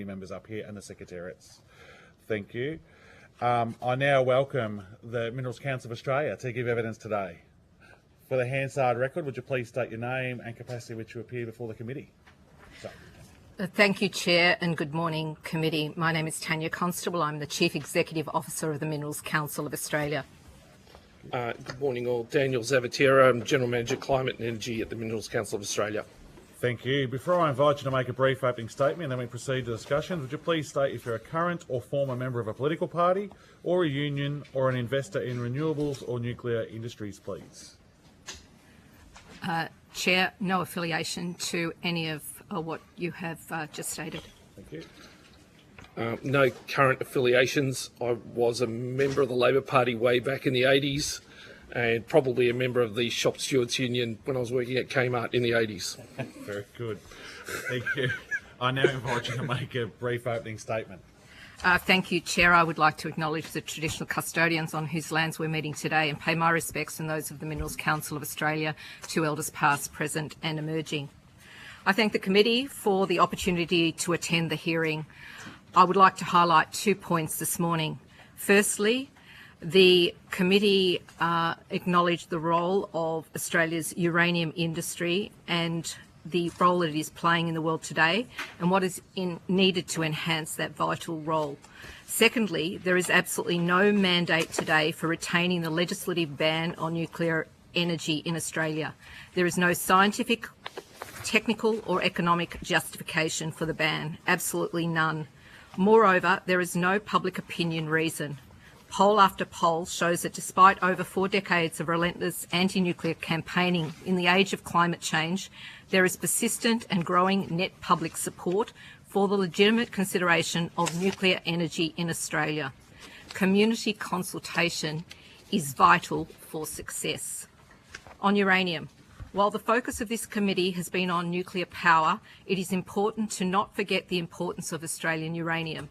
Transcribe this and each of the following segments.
members up here and the secretariats. Thank you. I now welcome the Minerals Council of Australia to give evidence today. For the Hansard record, would you please state your name and capacity which you appear before the committee? Thank you, Chair, and good morning, committee. My name is Tanya Constable. I'm the Chief Executive Officer of the Minerals Council of Australia. Good morning all. Daniel Zavatera, I'm General Manager Climate and Energy at the Minerals Council of Australia. Thank you. Before I invite you to make a brief opening statement and then we proceed to discussions, would you please state if you're a current or former member of a political party or a union or an investor in renewables or nuclear industries, please? Chair, no affiliation to any of what you have just stated. Thank you. No current affiliations. I was a member of the Labor Party way back in the 80s and probably a member of the Shop Stewards Union when I was working at Kmart in the 80s. Very good. Thank you. I now invite you to make a brief opening statement. Thank you, Chair. I would like to acknowledge the traditional custodians on whose lands we're meeting today and pay my respects and those of the Minerals Council of Australia to elders past, present and emerging. I thank the committee for the opportunity to attend the hearing. I would like to highlight 2 points this morning. Firstly, the committee acknowledged the role of Australia's uranium industry and the role it is playing in the world today and what is needed to enhance that vital role. Secondly, there is absolutely no mandate today for retaining the legislative ban on nuclear energy in Australia. There is no scientific, technical or economic justification for the ban, absolutely none. Moreover, there is no public opinion reason. Poll after poll shows that despite over 4 decades of relentless anti-nuclear campaigning in the age of climate change, there is persistent and growing net public support for the legitimate consideration of nuclear energy in Australia. Community consultation is vital for success. On uranium, while the focus of this committee has been on nuclear power, it is important to not forget the importance of Australian uranium.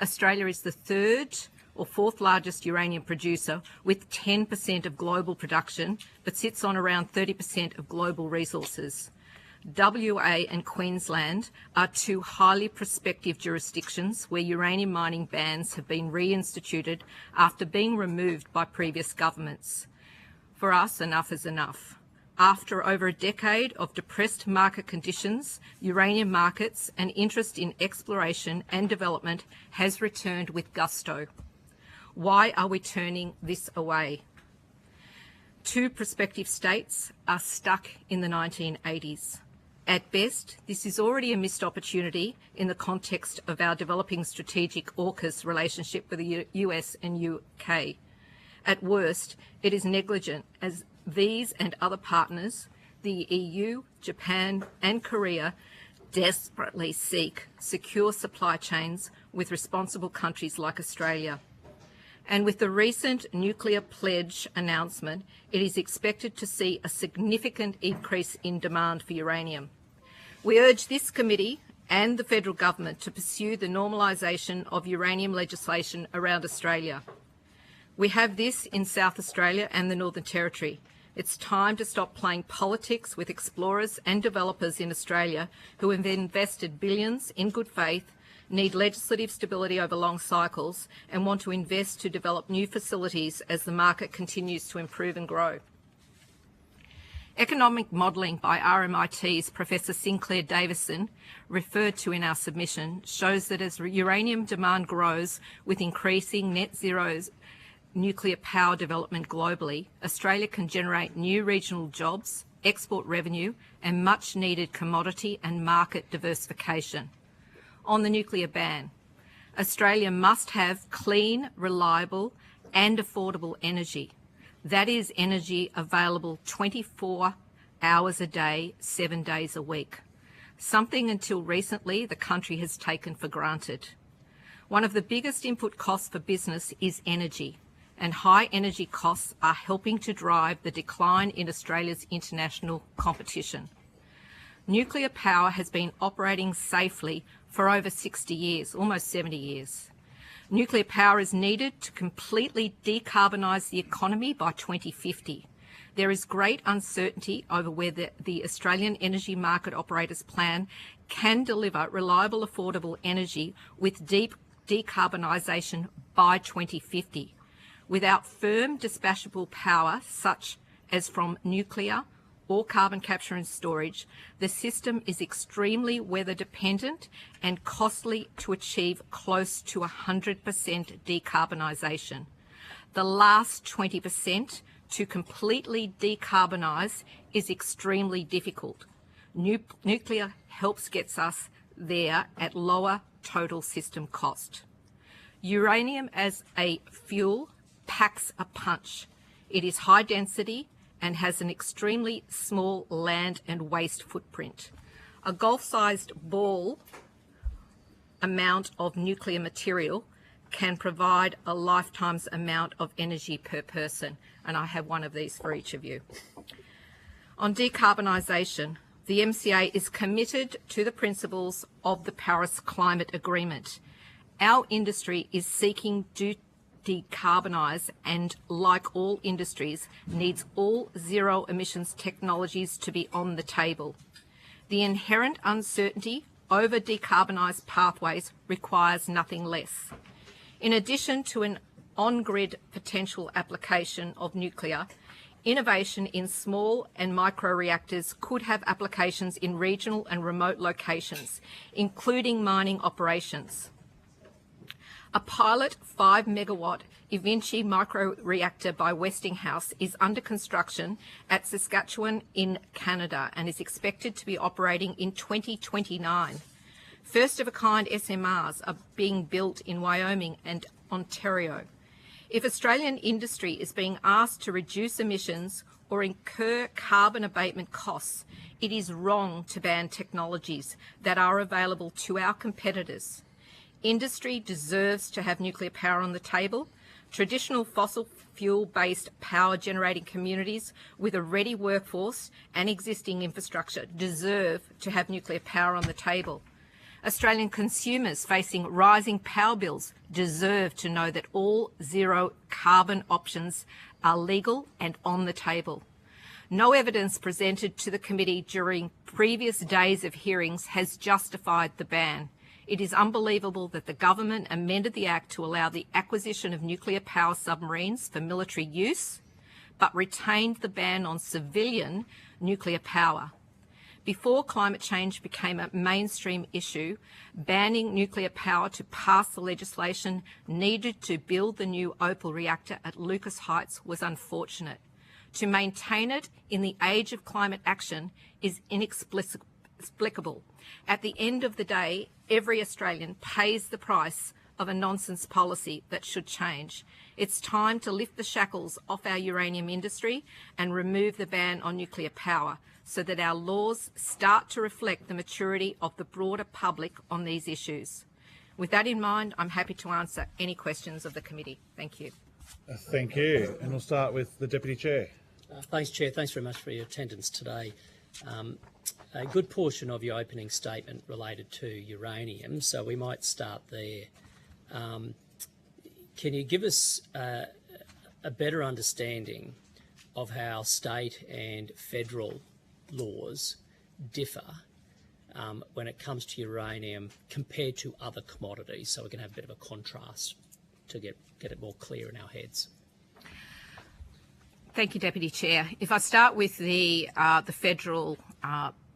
Australia is the 3rd or 4th largest uranium producer with 10% of global production, but sits on around 30% of global resources. WA and Queensland are 2 highly prospective jurisdictions where uranium mining bans have been reinstituted after being removed by previous governments. For us, enough is enough. After over a decade of depressed market conditions, uranium markets and interest in exploration and development has returned with gusto. Why are we turning this away? 2 prospective states are stuck in the 1980s. At best, this is already a missed opportunity in the context of our developing strategic AUKUS relationship with the US and UK. At worst, it is negligent as these and other partners, the EU, Japan and Korea, desperately seek secure supply chains with responsible countries like Australia. And with the recent nuclear pledge announcement, it is expected to see a significant increase in demand for uranium. We urge this committee and the federal government to pursue the normalisation of uranium legislation around Australia. We have this in South Australia and the Northern Territory. It's time to stop playing politics with explorers and developers in Australia who have invested billions in good faith, need legislative stability over long cycles and want to invest to develop new facilities as the market continues to improve and grow. Economic modelling by RMIT's Professor Sinclair Davison, referred to in our submission, shows that as uranium demand grows with increasing net zero nuclear power development globally, Australia can generate new regional jobs, export revenue and much needed commodity and market diversification. On the nuclear ban, Australia must have clean, reliable and affordable energy. That is energy available 24 hours a day, 7 days a week. Something until recently the country has taken for granted. One of the biggest input costs for business is energy, and high energy costs are helping to drive the decline in Australia's international competition. Nuclear power has been operating safely for over 60 years, almost 70 years. Nuclear power is needed to completely decarbonise the economy by 2050. There is great uncertainty over whether the Australian energy market operators plan can deliver reliable, affordable energy with deep decarbonisation by 2050. Without firm dispatchable power, such as from nuclear or carbon capture and storage, the system is extremely weather dependent and costly to achieve close to 100% decarbonisation. The last 20% to completely decarbonise is extremely difficult. Nuclear helps get us there at lower total system cost. Uranium as a fuel packs a punch. It is high density and has an extremely small land and waste footprint. A golf-sized ball amount of nuclear material can provide a lifetime's amount of energy per person, and I have one of these for each of you. On decarbonisation, the MCA is committed to the principles of the Paris Climate Agreement. Our industry is seeking to decarbonise and, like all industries, needs all zero emissions technologies to be on the table. The inherent uncertainty over decarbonised pathways requires nothing less. In addition to an on-grid potential application of nuclear, innovation in small and micro reactors could have applications in regional and remote locations, including mining operations. A pilot 5 megawatt Evinci micro-reactor by Westinghouse is under construction at Saskatchewan in Canada and is expected to be operating in 2029. First-of-a-kind SMRs are being built in Wyoming and Ontario. If Australian industry is being asked to reduce emissions or incur carbon abatement costs, it is wrong to ban technologies that are available to our competitors. Industry deserves to have nuclear power on the table. Traditional fossil fuel-based power generating communities with a ready workforce and existing infrastructure deserve to have nuclear power on the table. Australian consumers facing rising power bills deserve to know that all zero carbon options are legal and on the table. No evidence presented to the committee during previous days of hearings has justified the ban. It is unbelievable that the government amended the Act to allow the acquisition of nuclear power submarines for military use, but retained the ban on civilian nuclear power. Before climate change became a mainstream issue, banning nuclear power to pass the legislation needed to build the new Opal reactor at Lucas Heights was unfortunate. To maintain it in the age of climate action is inexplicable. At the end of the day, every Australian pays the price of a nonsense policy that should change. It's time to lift the shackles off our uranium industry and remove the ban on nuclear power so that our laws start to reflect the maturity of the broader public on these issues. With that in mind, I'm happy to answer any questions of the committee. Thank you. Thank you. And we'll start with the Deputy Chair. Thanks, Chair. Thanks very much for your attendance today. A good portion of your opening statement related to uranium, so we might start there. Can you give us a better understanding of how state and federal laws differ when it comes to uranium compared to other commodities, so we can have a bit of a contrast to get it more clear in our heads? Thank you, Deputy Chair. If I start with the federal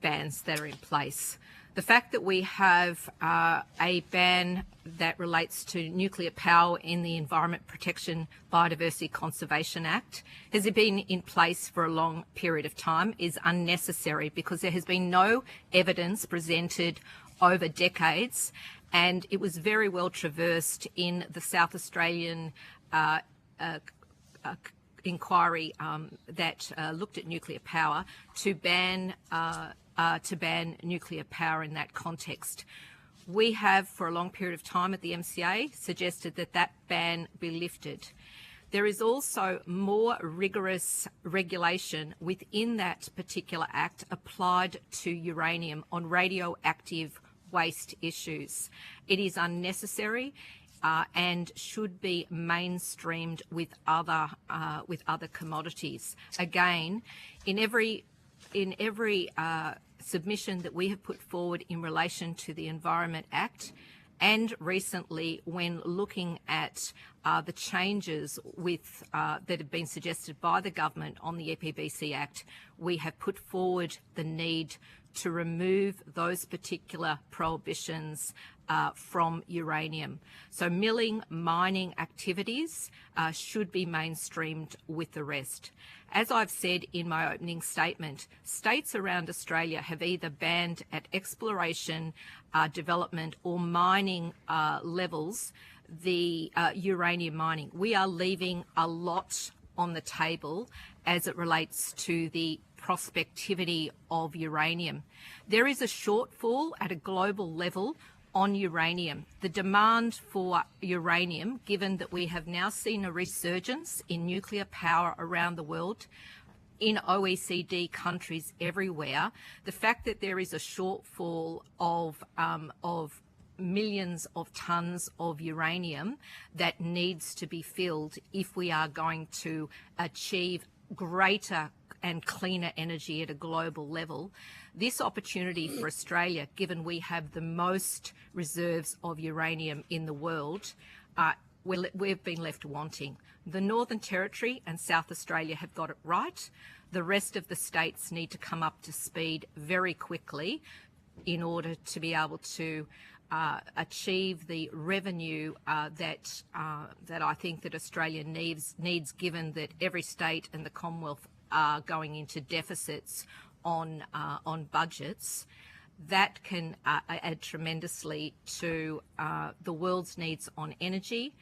bans that are in place, the fact that we have a ban that relates to nuclear power in the Environment Protection Biodiversity Conservation Act has been in place for a long period of time is unnecessary because there has been no evidence presented over decades, and it was very well traversed in the South Australian inquiry that looked at nuclear power to ban nuclear power in that context. We have, for a long period of time at the MCA, suggested that that ban be lifted. There is also more rigorous regulation within that particular act applied to uranium on radioactive waste issues. It is unnecessary and should be mainstreamed with other commodities. Again, in every submission that we have put forward in relation to the Environment Act, and recently when looking at the changes that have been suggested by the government on the EPBC Act, we have put forward the need to remove those particular prohibitions from uranium. So milling, mining activities should be mainstreamed with the rest. As I've said in my opening statement, states around Australia have either banned at exploration, development or mining levels the uranium mining. We are leaving a lot on the table as it relates to the prospectivity of uranium. There is a shortfall at a global level on uranium. The demand for uranium, given that we have now seen a resurgence in nuclear power around the world, in OECD countries everywhere, the fact that there is a shortfall of millions of tonnes of uranium that needs to be filled if we are going to achieve greater and cleaner energy at a global level. This opportunity for Australia, given we have the most reserves of uranium in the world, we've been left wanting. The Northern Territory and South Australia have got it right. The rest of the states need to come up to speed very quickly in order to be able to achieve the revenue that I think that Australia needs, given that every state and the Commonwealth are going into deficits on budgets. That can add tremendously to the world's needs on energy,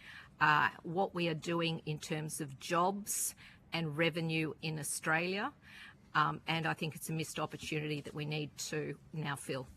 what we are doing in terms of jobs and revenue in Australia, and I think it's a missed opportunity that we need to now fill.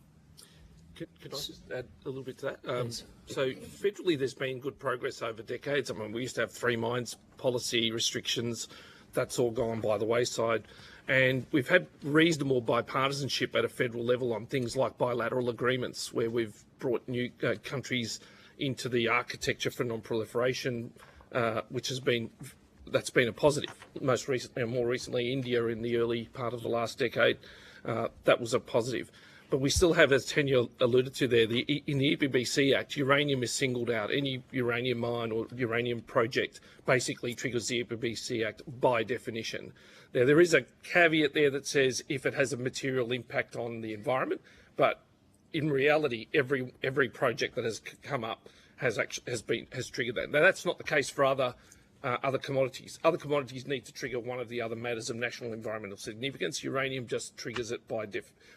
Can I just add a little bit to that? So federally, there's been good progress over decades. I mean, we used to have 3 mines policy restrictions. That's all gone by the wayside. And we've had reasonable bipartisanship at a federal level on things like bilateral agreements, where we've brought new countries into the architecture for non-proliferation, that's been a positive. Most recently, and more recently, India in the early part of the last decade, that was a positive. But we still have, as Tanya alluded to there, in the EPBC Act, uranium is singled out. Any uranium mine or uranium project basically triggers the EPBC Act by definition. Now, there is a caveat there that says if it has a material impact on the environment, but in reality, every project that has come up has triggered that. Now, that's not the case for other commodities. Other commodities need to trigger one of the other matters of national environmental significance. Uranium just triggers it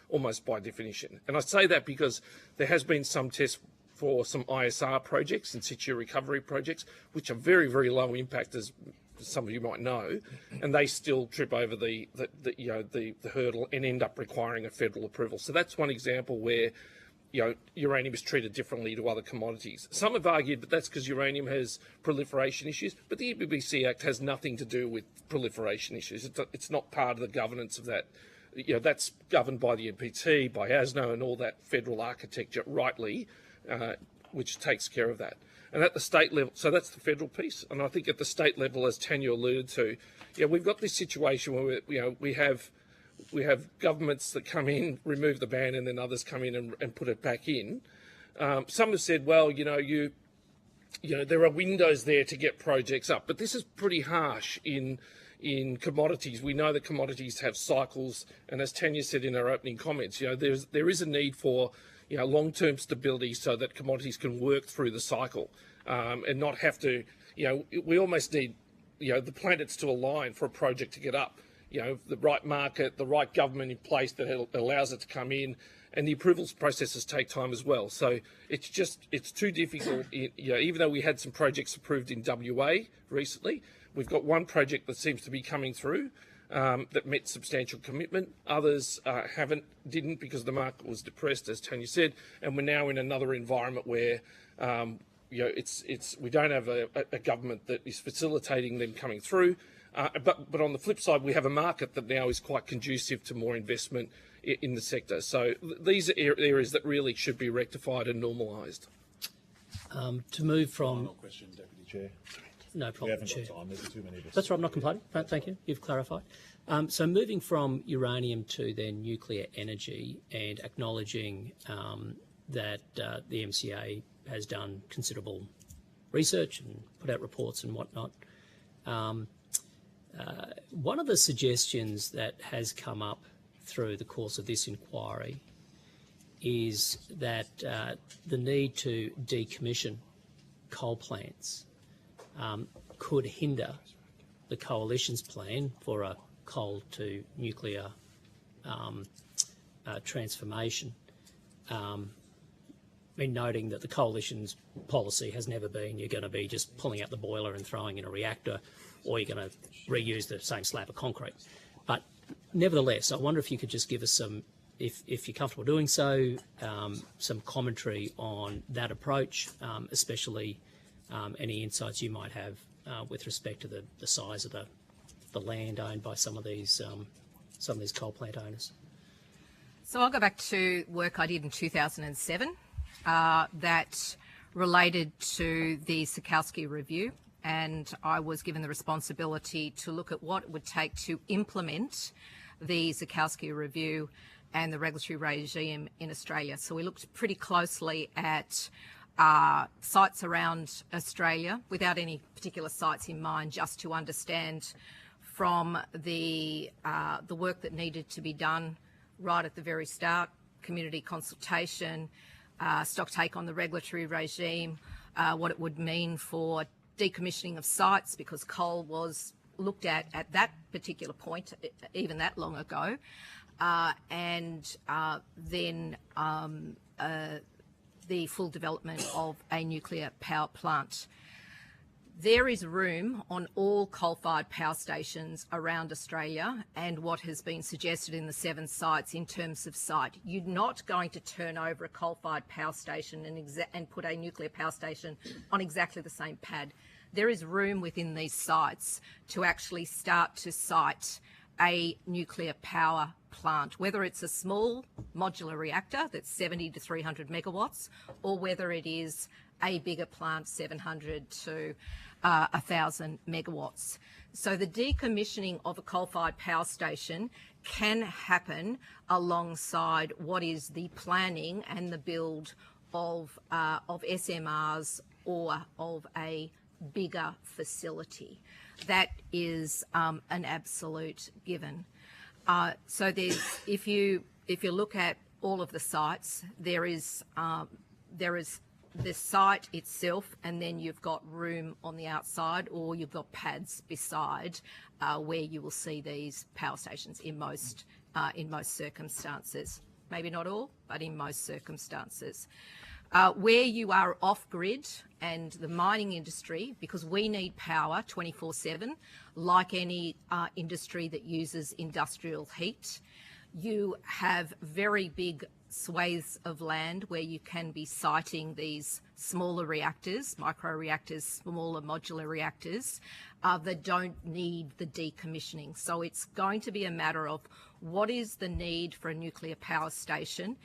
almost by definition. And I say that because there has been some tests for some ISR projects, in situ recovery projects, which are very, very low impact, as some of you might know, and they still trip over the hurdle and end up requiring a federal approval. So that's one example where uranium is treated differently to other commodities. Some have argued that that's because uranium has proliferation issues, but the EPBC Act has nothing to do with proliferation issues. It's not part of the governance of that. That's governed by the NPT, by ASNO, and all that federal architecture, rightly, which takes care of that. And at the state level, so that's the federal piece. And I think at the state level, as Tanya alluded to, we've got this situation where we have governments that come in, remove the ban, and then others come in and put it back in. Some have said, well, there are windows there to get projects up, but this is pretty harsh in commodities. We know that commodities have cycles, and as Tanya said in her opening comments, there is a need for long-term stability so that commodities can work through the cycle and not have to. We almost need the planets to align for a project to get up. The right market, the right government in place that allows it to come in, and the approvals processes take time as well. So it's too difficult. Even though we had some projects approved in WA recently, we've got one project that seems to be coming through that met substantial commitment. Others didn't because the market was depressed, as Tanya said, and we're now in another environment where we don't have a government that is facilitating them coming through. But on the flip side, we have a market that now is quite conducive to more investment in the sector. So these are areas that really should be rectified and normalised. To move from... Final question, Deputy Chair. No We problem, haven't Chair. got time. There's too many of us. That's right, I'm not complaining. Thank you. You've clarified. So moving from uranium to then nuclear energy and acknowledging that the MCA has done considerable research and put out reports and whatnot. One of the suggestions that has come up through the course of this inquiry is that the need to decommission coal plants could hinder the Coalition's plan for a coal to nuclear transformation. Noting that the Coalition's policy has never been you're going to be just pulling out the boiler and throwing in a reactor, or you're going to reuse the same slab of concrete. But nevertheless, I wonder if you could just give us some, if you're comfortable doing so, some commentary on that approach, especially any insights you might have with respect to the size of the land owned by some of these coal plant owners. So I'll go back to work I did in 2007 that related to the Sikowsky Review, and I was given the responsibility to look at what it would take to implement the Sikowsky Review and the regulatory regime in Australia. So we looked pretty closely at sites around Australia without any particular sites in mind, just to understand from the work that needed to be done right at the very start, community consultation, stock take on the regulatory regime, what it would mean for decommissioning of sites, because coal was looked at that particular point, even that long ago, and then the full development of a nuclear power plant. There is room on all coal-fired power stations around Australia, and what has been suggested in the 7 sites in terms of site. You're not going to turn over a coal-fired power station and put a nuclear power station on exactly the same pad. There is room within these sites to actually start to site a nuclear power plant, whether it's a small modular reactor that's 70 to 300 megawatts, or whether it is a bigger plant, 700 to 1,000 megawatts. So the decommissioning of a coal-fired power station can happen alongside what is the planning and the build of SMRs or of a bigger facility. That is an absolute given. So there's, if you look at all of the sites, there is the site itself, and then you've got room on the outside, or you've got pads beside where you will see these power stations in most circumstances. Maybe not all, but in most circumstances. Where you are off-grid, and the mining industry, because we need power 24/7, like any industry that uses industrial heat, you have very big swathes of land where you can be siting these smaller reactors, micro reactors, smaller modular reactors that don't need the decommissioning. So it's going to be a matter of what is the need for a nuclear power station,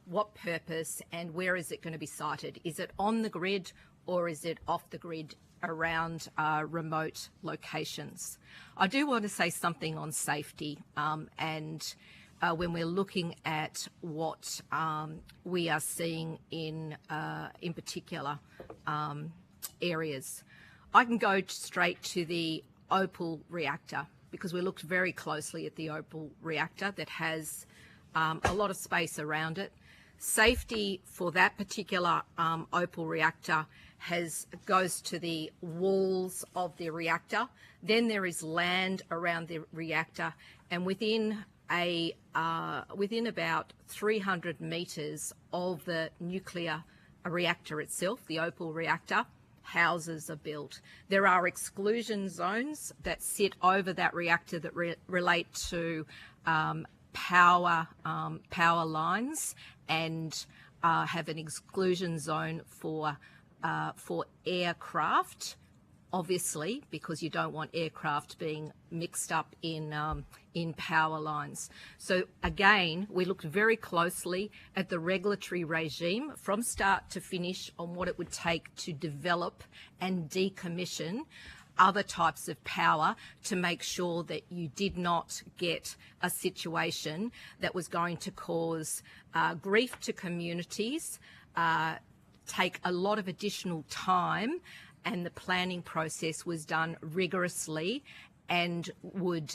what purpose, and where is it going to be sited? Is it on the grid, or is it off the grid around remote locations? I do want to say something on safety, and when we're looking at what we are seeing in particular areas. I can go straight to the Opal reactor, because we looked very closely at the Opal reactor that has a lot of space around it. Safety for that particular Opal reactor goes to the walls of the reactor. Then there is land around the reactor, and within about 300 metres of the nuclear reactor itself, the Opal reactor, houses are built. There are exclusion zones that sit over that reactor that relate to power lines, and have an exclusion zone for aircraft obviously, because you don't want aircraft being mixed up in power lines. So again, we looked very closely at the regulatory regime from start to finish on what it would take to develop and decommission other types of power to make sure that you did not get a situation that was going to cause grief to communities, take a lot of additional time, and the planning process was done rigorously and would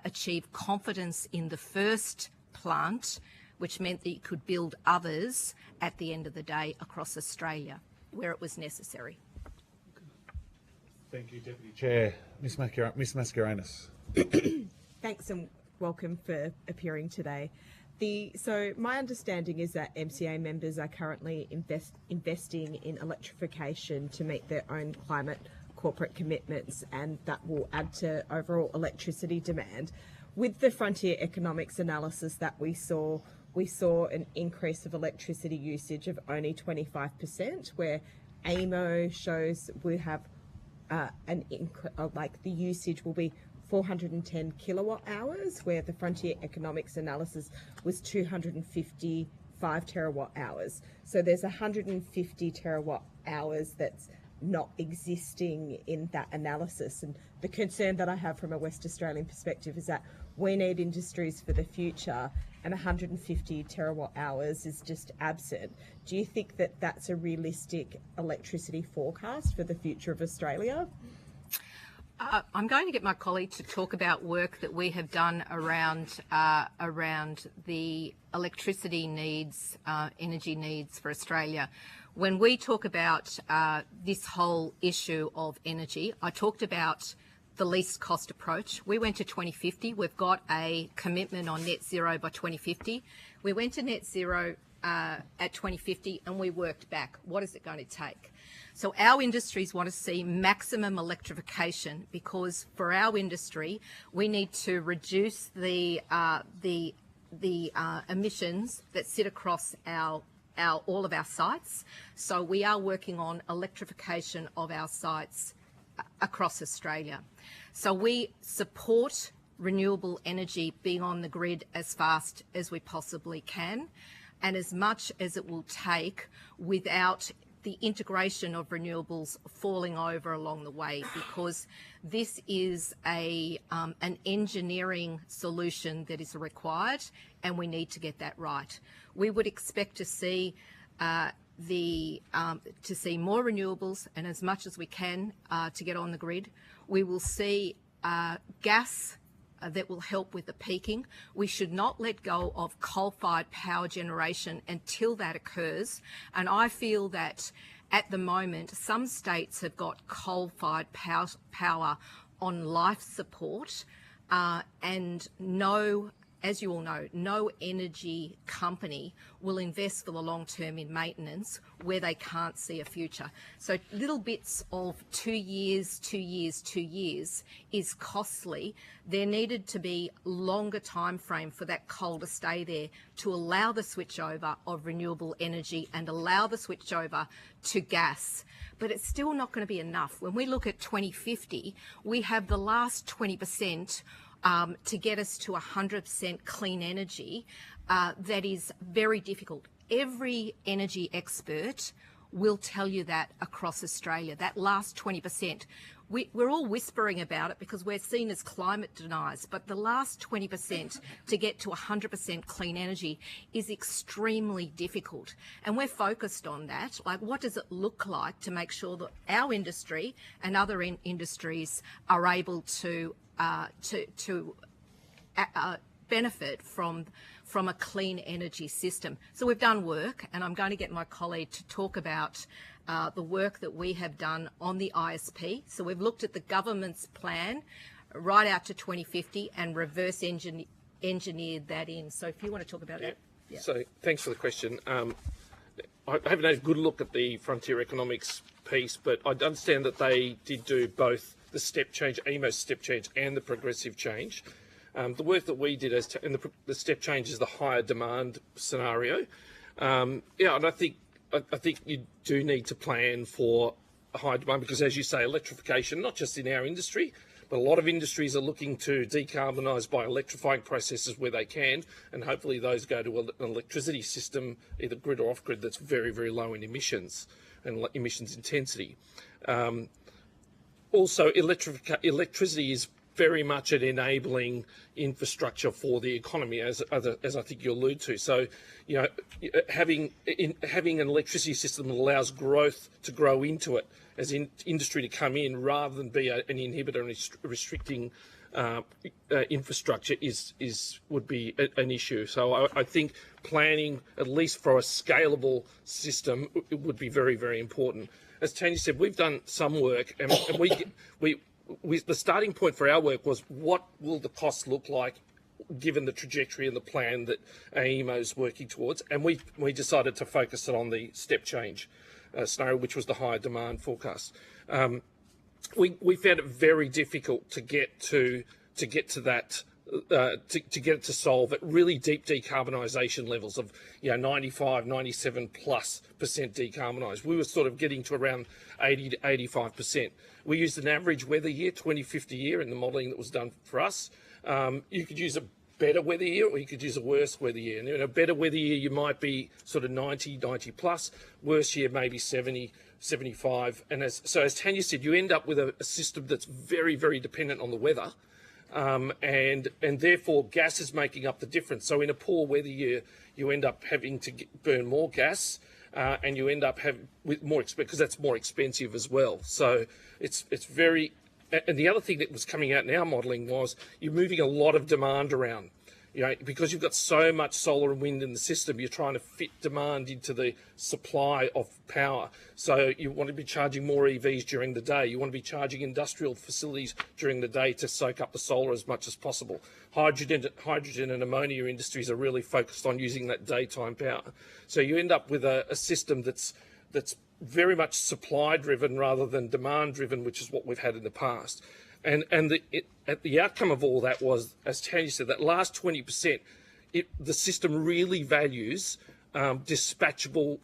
achieve confidence in the first plant, which meant that you could build others at the end of the day across Australia where it was necessary. Thank you, Deputy Chair. Ms Mascarenhas. Thanks and welcome for appearing today. So my understanding is that MCA members are currently investing in electrification to meet their own climate corporate commitments, and that will add to overall electricity demand. With the frontier economics analysis that we saw an increase of electricity usage of only 25%, where AEMO shows we have the usage will be 410 kilowatt hours, where the frontier economics analysis was 255 terawatt hours. So there's 150 terawatt hours that's not existing in that analysis. And the concern that I have from a West Australian perspective is that we need industries for the future, and 150 terawatt hours is just absent. Do you think that that's a realistic electricity forecast for the future of Australia? I'm going to get my colleague to talk about work that we have done around the electricity needs, energy needs for Australia. When we talk about this whole issue of energy, I talked about the least cost approach. We went to 2050. We've got a commitment on net zero by 2050. We went to net zero at 2050 and we worked back. What is it going to take? So our industries want to see maximum electrification, because for our industry, we need to reduce the emissions that sit across all of our sites. So we are working on electrification of our sites across Australia. So we support renewable energy being on the grid as fast as we possibly can, and as much as it will take without the integration of renewables falling over along the way, because this is an engineering solution that is required, and we need to get that right. We would expect to see more renewables, and as much as we can to get on the grid. We will see gas that will help with the peaking. We should not let go of coal-fired power generation until that occurs. And I feel that at the moment, some states have got coal-fired power on life support, and as you all know, no energy company will invest for the long term in maintenance where they can't see a future. So little bits of 2 years, 2 years, 2 years is costly. There needed to be longer time frame for that coal to stay there to allow the switch over of renewable energy and allow the switch over to gas. But it's still not going to be enough. When we look at 2050, we have the last 20% to get us to 100% clean energy. That is very difficult. Every energy expert will tell you that across Australia, that last 20%. We're all whispering about it because we're seen as climate deniers, but the last 20% to get to 100% clean energy is extremely difficult. And we're focused on that. Like, what does it look like to make sure that our industry and other industries are able to benefit from a clean energy system? So we've done work, and I'm going to get my colleague to talk about the work that we have done on the ISP. So we've looked at the government's plan right out to 2050 and reverse engineered that in. So if you want to talk about that. Yeah. So thanks for the question. I haven't had a good look at the frontier economics piece, but I understand that they did do both the step change, AEMO's step change, and the progressive change. The work that we did and the step change is the higher demand scenario. And I think you do need to plan for high demand because, as you say, electrification, not just in our industry, but a lot of industries are looking to decarbonise by electrifying processes where they can, and hopefully those go to an electricity system, either grid or off-grid, that's very, very low in emissions and emissions intensity. Also, electricity is very much an enabling infrastructure for the economy, as I think you allude to. So, you know, having an electricity system that allows growth to grow into it, as in industry to come in, rather than be an inhibitor and restricting infrastructure would be an issue. So I think planning, at least for a scalable system, it would be very, very important. As Tanya said, we've done some work, and the starting point for our work was what will the costs look like given the trajectory and the plan that AEMO is working towards, and we decided to focus it on the step change scenario, which was the higher demand forecast. We found it very difficult to get to that. To get it to solve at really deep decarbonisation levels of 95, 97 plus % decarbonised. We were sort of getting to around 80 to 85%. We used an average weather year, 2050 year, in the modelling that was done for us. You could use a better weather year or you could use a worse weather year. And in a better weather year, you might be sort of 90 plus. Worse year, maybe 70, 75. And as Tanya said, you end up with a system that's very, very dependent on the weather. And therefore gas is making up the difference. So in a poor weather year, you end up having to burn more gas, and you end up having with more because that's more expensive as well. So it's very. And the other thing that was coming out in our modelling was you're moving a lot of demand around. Because you've got so much solar and wind in the system, you're trying to fit demand into the supply of power. So you want to be charging more EVs during the day. You want to be charging industrial facilities during the day to soak up the solar as much as possible. Hydrogen and ammonia industries are really focused on using that daytime power. So you end up with a system that's very much supply driven rather than demand driven, which is what we've had in the past. And the outcome of all that was, as Tanya said, that last 20%, the system really values dispatchable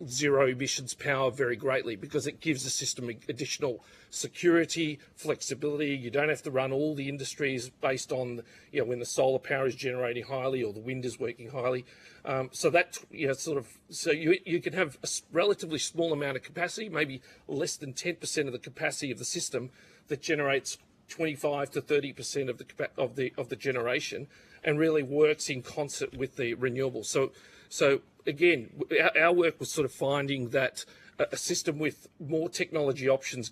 zero emissions power very greatly because it gives the system additional security, flexibility. You don't have to run all the industries based on when the solar power is generating highly or the wind is working highly. So that so you can have a relatively small amount of capacity, maybe less than 10% of the capacity of the system that generates 25 to 30% of the generation, and really works in concert with the renewables. So again, our work was sort of finding that a system with more technology options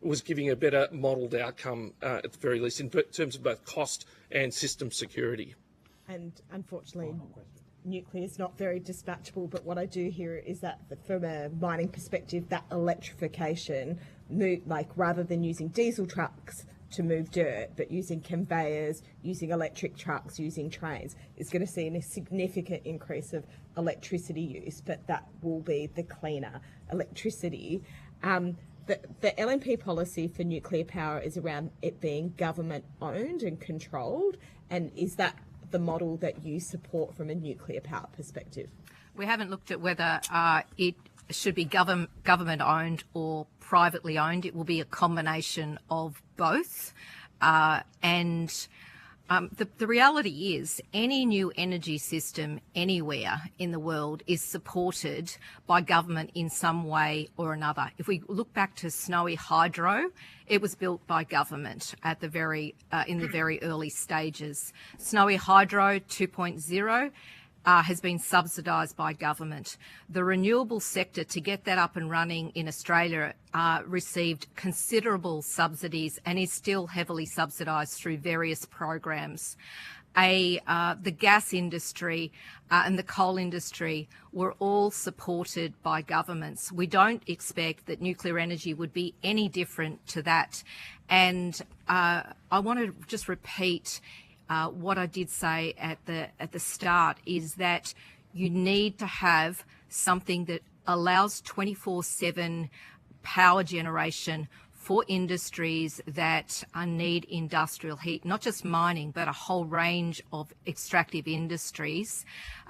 was giving a better modelled outcome at the very least in terms of both cost and system security. And unfortunately, nuclear is not very dispatchable, but what I do hear is that from a mining perspective, that electrification, rather than using diesel trucks to move dirt, but using conveyors, using electric trucks, using trains, is going to see a significant increase of electricity use, but that will be the cleaner electricity. The LNP policy for nuclear power is around it being government owned and controlled, and is that the model that you support from a nuclear power perspective? We haven't looked at whether it should be government owned or privately owned. It will be a combination of both. The reality is any new energy system anywhere in the world is supported by government in some way or another. If we look back to Snowy Hydro, it was built by government at the in the very early stages. Snowy Hydro 2.0 has been subsidised by government. The renewable sector, to get that up and running in Australia, received considerable subsidies and is still heavily subsidised through various programs. The gas industry and the coal industry were all supported by governments. We don't expect that nuclear energy would be any different to that. And I want to just repeat what I did say at the start, is that you need to have something that allows 24/7 power generation for industries that need industrial heat, not just mining, but a whole range of extractive industries.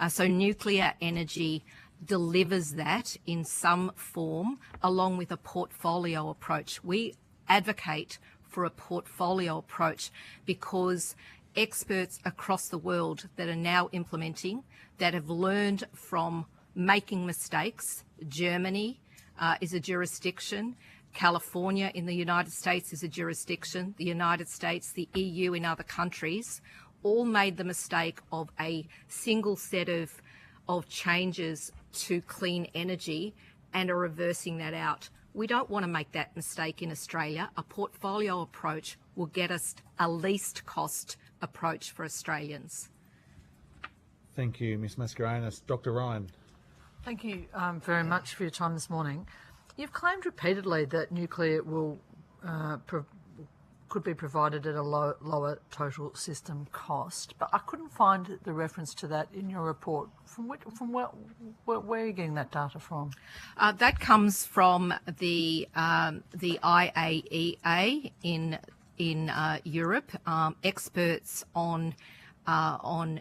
So nuclear energy delivers that in some form along with a portfolio approach. We advocate for a portfolio approach because experts across the world that are now implementing, that have learned from making mistakes. Germany is a jurisdiction. California in the United States is a jurisdiction. The United States, the EU in other countries, all made the mistake of a single set of changes to clean energy and are reversing that out. We don't want to make that mistake in Australia. A portfolio approach will get us a least cost approach for Australians. Thank you, Ms Mascarenhas. Dr Ryan. Thank you very much for your time this morning. You've claimed repeatedly that nuclear will could be provided at a lower total system cost, but I couldn't find the reference to that in your report. From where are you getting that data from? That comes from the IAEA in Europe, experts on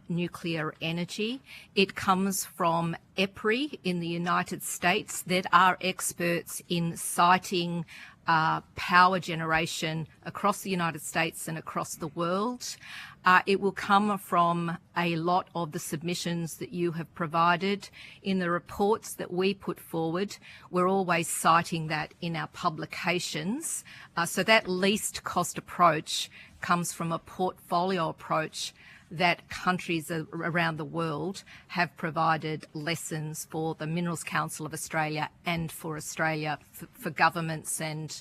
nuclear energy. It comes from EPRI in the United States that are experts in citing power generation across the United States and across the world. It will come from a lot of the submissions that you have provided in the reports that we put forward. We're always citing that in our publications. So that least cost approach comes from a portfolio approach that countries around the world have provided lessons for the Minerals Council of Australia and for Australia, for governments and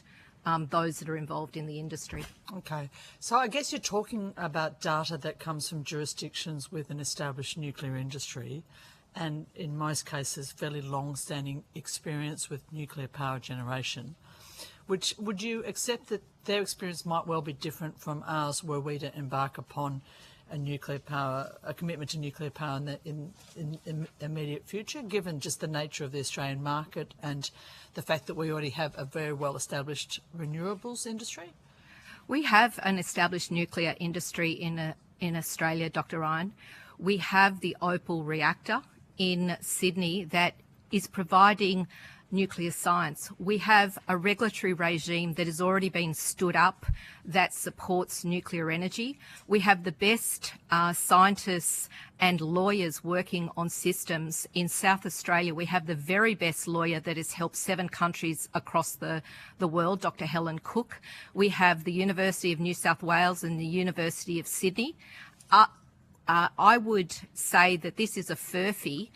those that are involved in the industry. Okay, so I guess you're talking about data that comes from jurisdictions with an established nuclear industry and in most cases fairly long-standing experience with nuclear power generation. Which, would you accept that their experience might well be different from ours were we to embark upon a commitment to nuclear power in the immediate future, given just the nature of the Australian market and the fact that we already have a very well-established renewables industry? We have an established nuclear industry in Australia, Dr. Ryan. We have the Opal reactor in Sydney that is providing nuclear science. We have a regulatory regime that has already been stood up that supports nuclear energy. We have the best scientists and lawyers working on systems. In South Australia, we have the very best lawyer that has helped 7 countries across the world, Dr. Helen Cook. We have the University of New South Wales and the University of Sydney. I would say that this is a furphy.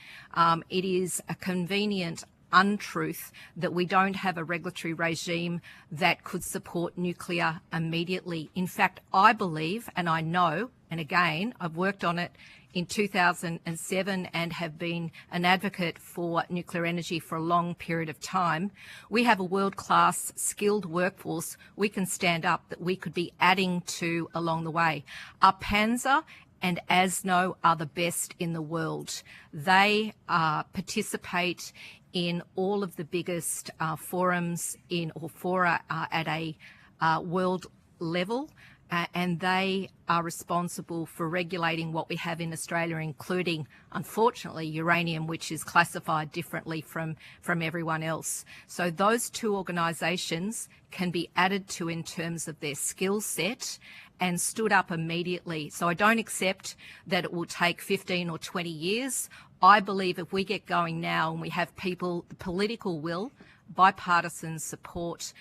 It is a convenient untruth that we don't have a regulatory regime that could support nuclear immediately. In fact, I believe, and I know, and again, I've worked on it in 2007 and have been an advocate for nuclear energy for a long period of time. We have a world-class skilled workforce we can stand up that we could be adding to along the way. Our Panzer and ASNO are the best in the world. They participate in all of the biggest forums or fora at a world level, and they are responsible for regulating what we have in Australia, including, unfortunately, uranium, which is classified differently from everyone else. So those 2 organisations can be added to in terms of their skill set and stood up immediately. So I don't accept that it will take 15 or 20 years. I believe if we get going now and we have people, the political will, bipartisan support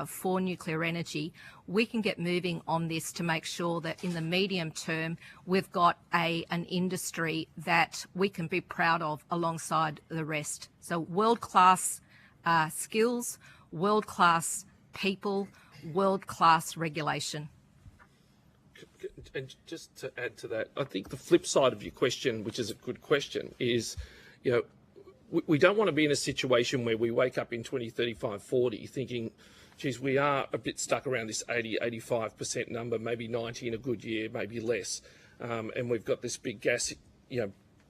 for nuclear energy, we can get moving on this to make sure that in the medium term we've got an industry that we can be proud of alongside the rest. So world-class skills, world-class people, world-class regulation. And just to add to that, I think the flip side of your question, which is a good question, is, we don't want to be in a situation where we wake up in 20, 35, 40 thinking, geez, we are a bit stuck around this 80, 85% number, maybe 90 in a good year, maybe less. And we've got this big gas,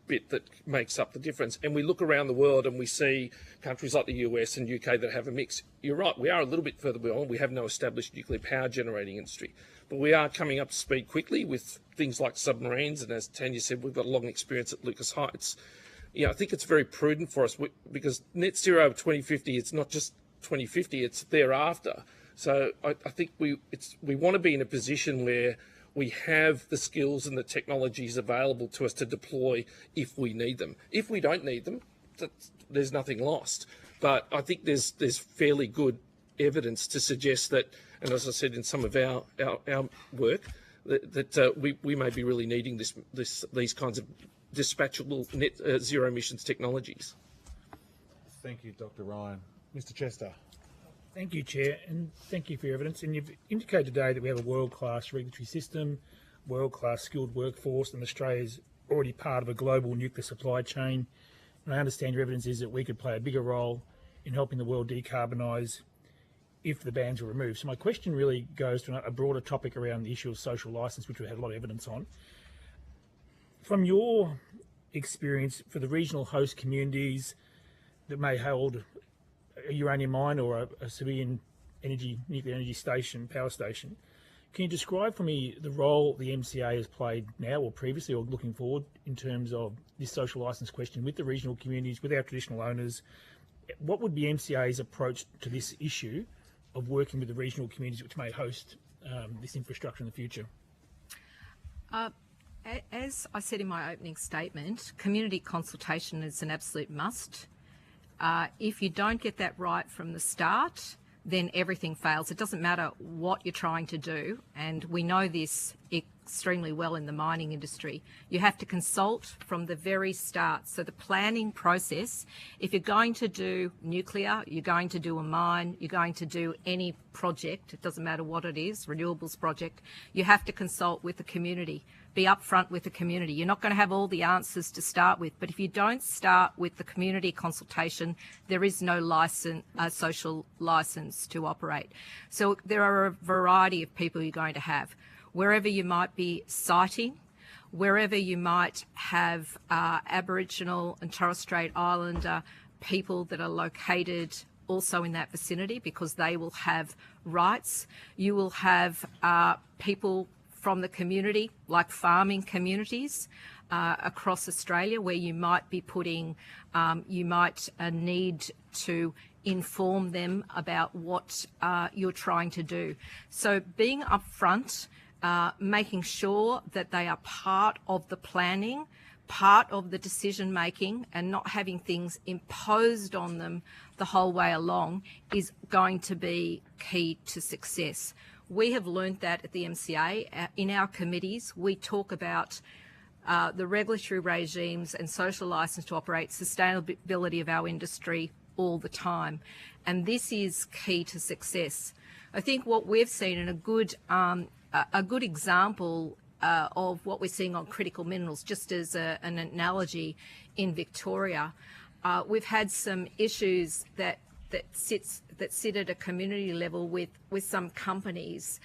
bit that makes up the difference. And we look around the world and we see countries like the US and UK that have a mix. You're right, we are a little bit further beyond. We have no established nuclear power generating industry. But we are coming up to speed quickly with things like submarines. And as Tanya said, we've got a long experience at Lucas Heights. I think it's very prudent for us because net zero of 2050, it's not just 2050, it's thereafter. So I think we want to be in a position where we have the skills and the technologies available to us to deploy if we need them. If we don't need them, there's nothing lost. But I think there's fairly good evidence to suggest that, and as I said in some of our work, that we may be really needing these kinds of dispatchable net zero emissions technologies. Thank you, Dr. Ryan. Mr. Chester. Thank you, Chair, and thank you for your evidence. And you've indicated today that we have a world-class regulatory system, world-class skilled workforce, and Australia's already part of a global nuclear supply chain. And I understand your evidence is that we could play a bigger role in helping the world decarbonise if the bans were removed. So my question really goes to a broader topic around the issue of social licence, which we had a lot of evidence on. From your experience, for the regional host communities that may hold a uranium mine or a civilian nuclear energy station, power station, can you describe for me the role the MCA has played now or previously or looking forward in terms of this social licence question with the regional communities, with our traditional owners? What would be MCA's approach to this issue of working with the regional communities which may host this infrastructure in the future? As I said in my opening statement, community consultation is an absolute must. If you don't get that right from the start, then everything fails. It doesn't matter what you're trying to do, and we know this extremely well in the mining industry. You have to consult from the very start. So the planning process, if you're going to do nuclear, you're going to do a mine, you're going to do any project, it doesn't matter what it is, renewables project, you have to consult with the community. Be upfront with the community. You're not going to have all the answers to start with, but if you don't start with the community consultation, there is no social licence to operate. So there are a variety of people you're going to have. Wherever you might be siting, wherever you might have Aboriginal and Torres Strait Islander people that are located also in that vicinity because they will have rights. You will have people from the community, like farming communities across Australia, where you might be putting, you might need to inform them about what you're trying to do. So being upfront, making sure that they are part of the planning, part of the decision making, and not having things imposed on them the whole way along is going to be key to success. We have learned that at the MCA. In our committees, we talk about the regulatory regimes and social licence to operate, sustainability of our industry all the time. And this is key to success. I think what we've seen in a good example of what we're seeing on critical minerals, just as an analogy in Victoria, we've had some issues that sit at a community level with some companies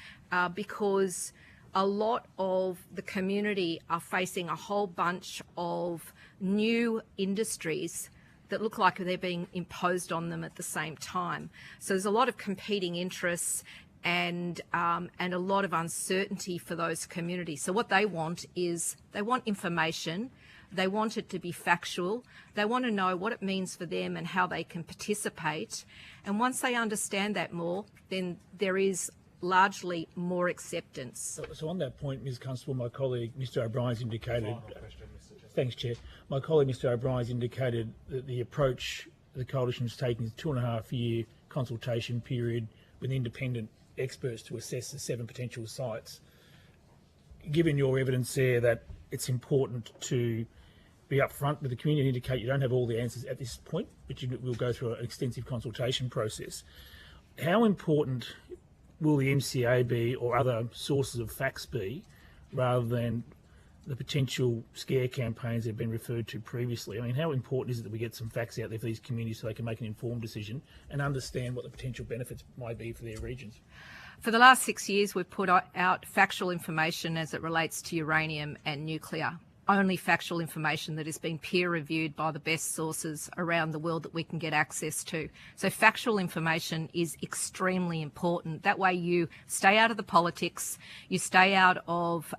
because a lot of the community are facing a whole bunch of new industries that look like they're being imposed on them at the same time. So there's a lot of competing interests and a lot of uncertainty for those communities. So what they want is they want information. They want it to be factual. They want to know what it means for them and how they can participate. And once they understand that more, then there is largely more acceptance. So on that point, Ms Constable, my colleague Mr O'Brien's indicated... Thanks, Chair. My colleague Mr O'Brien's indicated that the approach the Coalition is taking is a 2.5-year consultation period with independent experts to assess the 7 potential sites. Given your evidence there that it's important to be upfront with the community and indicate you don't have all the answers at this point, but you will go through an extensive consultation process. How important will the MCA be or other sources of facts be rather than the potential scare campaigns that have been referred to previously? I mean, how important is it that we get some facts out there for these communities so they can make an informed decision and understand what the potential benefits might be for their regions? For the last 6 years, we've put out factual information as it relates to uranium and nuclear. Only factual information that has been peer-reviewed by the best sources around the world that we can get access to. So factual information is extremely important. That way you stay out of the politics, you stay out of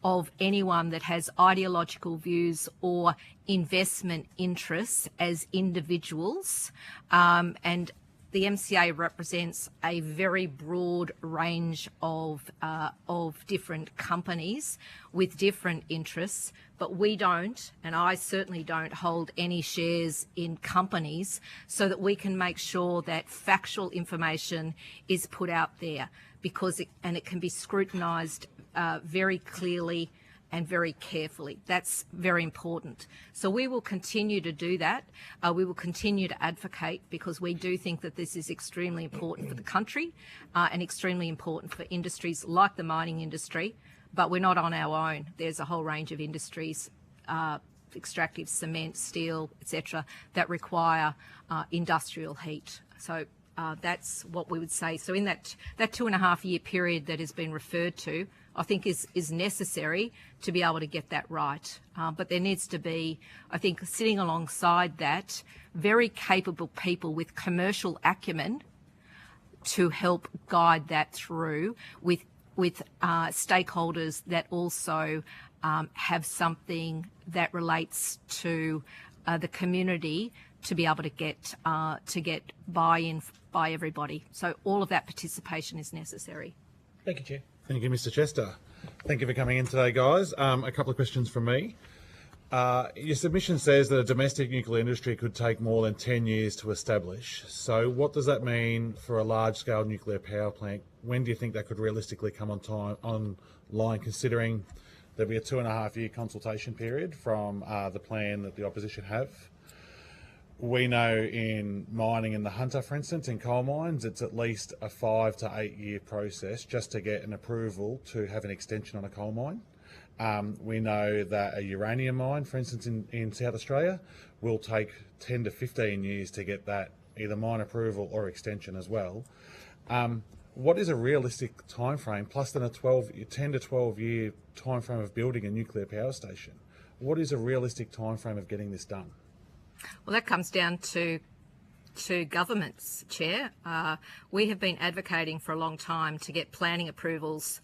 of anyone that has ideological views or investment interests as individuals. And the MCA represents a very broad range of different companies with different interests, but we don't, and I certainly don't, hold any shares in companies, so that we can make sure that factual information is put out there, because it can be scrutinised very clearly and very carefully. That's very important. So we will continue to do that. We will continue to advocate, because we do think that this is extremely important for the country and extremely important for industries like the mining industry. But we're not on our own. There's a whole range of industries, extractive cement, steel, etc., that require industrial heat. So that's what we would say. So in that 2.5 year period that has been referred to, I think is necessary to be able to get that right. But there needs to be, I think, sitting alongside that, very capable people with commercial acumen to help guide that through with stakeholders that also have something that relates to the community, to be able to get buy-in by everybody. So all of that participation is necessary. Thank you, Chair. Thank you, Mr. Chester. Thank you for coming in today, guys. A couple of questions from me. Your submission says that a domestic nuclear industry could take more than 10 years to establish. So what does that mean for a large-scale nuclear power plant? When do you think that could realistically come online, considering there'll be a 2.5 year consultation period from the plan that the opposition have? We know in mining in the Hunter, for instance, in coal mines, it's at least a 5 to 8 year process just to get an approval to have an extension on a coal mine. We know that a uranium mine, for instance, in South Australia, will take 10 to 15 years to get that either mine approval or extension as well. What is a realistic time frame, plus then a 10 to 12 year time frame of building a nuclear power station? What is a realistic time frame of getting this done? Well, that comes down to governments, Chair. We have been advocating for a long time to get planning approvals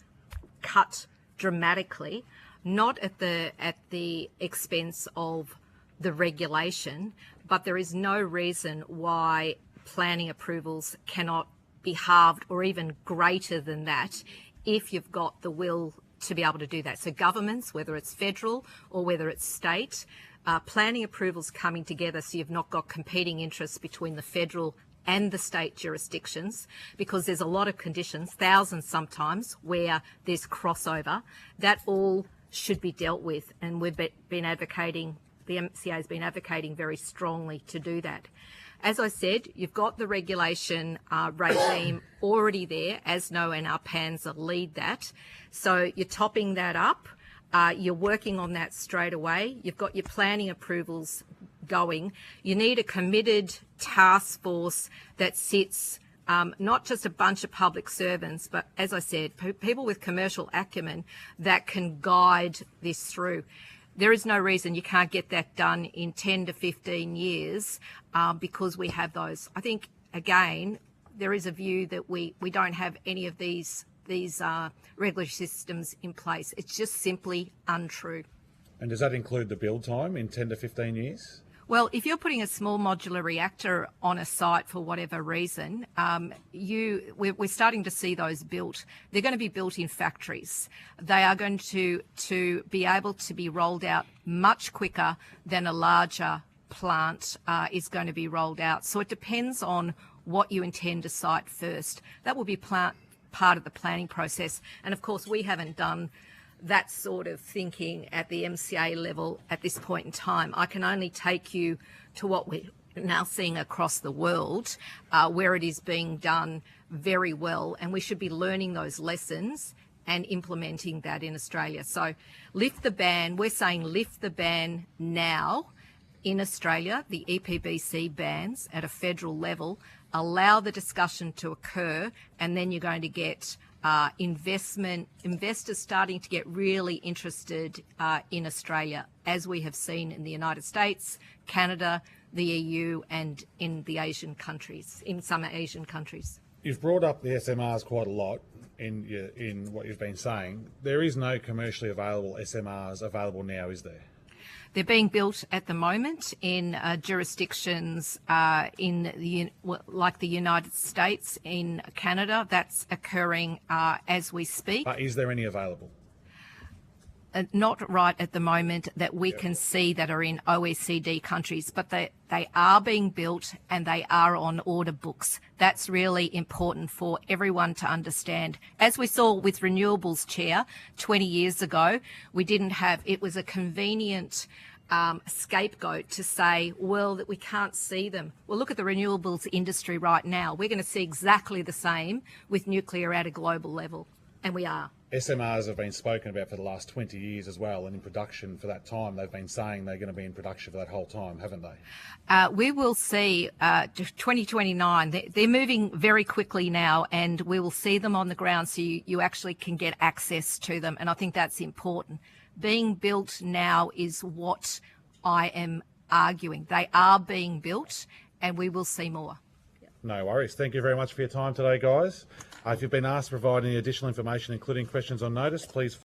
cut dramatically, not at the expense of the regulation, but there is no reason why planning approvals cannot be halved or even greater than that if you've got the will to be able to do that. So governments, whether it's federal or whether it's state, planning approvals coming together, so you've not got competing interests between the federal and the state jurisdictions, because there's a lot of conditions, thousands sometimes, where there's crossover. That all should be dealt with, and we've been advocating, the MCA has been advocating very strongly to do that. As I said, you've got the regulation regime already there, ASNO and our PANSA lead that. So you're topping that up. You're working on that straight away. You've got your planning approvals going. You need a committed task force that sits not just a bunch of public servants, but as I said, people with commercial acumen that can guide this through. There is no reason you can't get that done in 10 to 15 years because we have those. I think, again, there is a view that we don't have any of these regulatory systems in place. It's just simply untrue. And does that include the build time in 10 to 15 years? Well, if you're putting a small modular reactor on a site for whatever reason, we're starting to see those built. They're going to be built in factories. They are going to be able to be rolled out much quicker than a larger plant is going to be rolled out. So it depends on what you intend to site first. That will be part of the planning process. And of course, we haven't done that sort of thinking at the MCA level at this point in time. I can only take you to what we're now seeing across the world, where it is being done very well, and we should be learning those lessons and implementing that in Australia. So lift the ban. We're saying lift the ban now in Australia, the EPBC bans at a federal level, allow the discussion to occur, and then you're going to get investors starting to get really interested in Australia, as we have seen in the United States, Canada, the EU, and in the Asian countries, in some Asian countries. You've brought up the SMRs quite a lot in what you've been saying. There is no commercially available SMRs available now, is there? They're being built at the moment in jurisdictions like the United States, in Canada. That's occurring as we speak. But is there any available? Not right at the moment that we can see that are in OECD countries, but they are being built and they are on order books. That's really important for everyone to understand. As we saw with renewables, Chair, 20 years ago, we didn't have, it was a convenient scapegoat to say, well, that we can't see them. Well, look at the renewables industry right now. We're going to see exactly the same with nuclear at a global level, and we are. SMRs have been spoken about for the last 20 years as well, and in production for that time. They've been saying they're going to be in production for that whole time, haven't they? We will see 2029. They're moving very quickly now, and we will see them on the ground, so you actually can get access to them, and I think that's important. Being built now is what I am arguing. They are being built, and we will see more. No worries. Thank you very much for your time today, guys. If you've been asked to provide any additional information, including questions on notice, please